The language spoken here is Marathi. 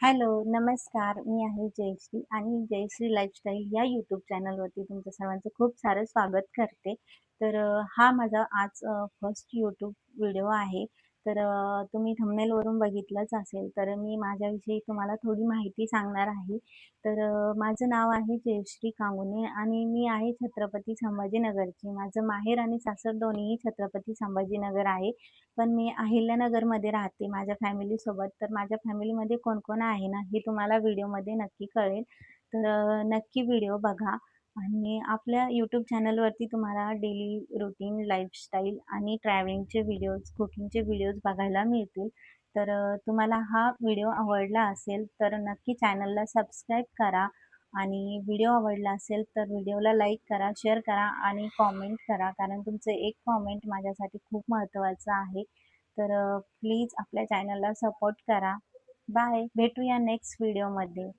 हॅलो, नमस्कार. मी आहे जयश्री आणि जयश्री लाईफस्टाईल या यूट्यूब चॅनलवरती तुमचं सर्वांचं खूप सारं स्वागत करते. हा माझा आज फर्स्ट यूट्यूब व्हिडिओ आहे. तुम्ही थंबनेलवरून बघितलंच असेल, तर मी माझ्याविषयी तुम्हाला थोडी माहिती सांगणार आहे. माझं नाव आहे जयश्री कांगुने आणि मी आहे छत्रपती संभाजीनगरची. माझं माहेर आणि सासर दोन्हीही छत्रपती संभाजीनगर आहे. पण मी अहिल्यानगरमध्ये राहते माझ्या फॅमिलीसोबत. तर माझ्या फॅमिलीमध्ये कोण-कोण आहे ना, हे तुम्हाला व्हिडिओमध्ये नक्की कळेल. नक्की व्हिडिओ बघा आणि आपल्या यूट्यूब चॅनलवरती तुम्हाला डेली रूटीन, लाईफस्टाईल आणि ट्रॅव्हलिंगचे व्हिडिओज, कुकिंगचे व्हिडिओज बघायला मिळतील. तुम्हाला हा व्हिडिओ आवडला असेल, तर नक्की चॅनलला सबस्क्राईब करा आणि व्हिडिओ आवडला असेल, तर व्हिडिओला लाईक करा, शेअर करा आणि कॉमेंट करा. कारण तुमचं एक कॉमेंट माझ्यासाठी खूप महत्त्वाचं आहे. प्लीज आपल्या चॅनलला सपोर्ट करा. बाय. भेटूया नेक्स्ट व्हिडिओमध्ये.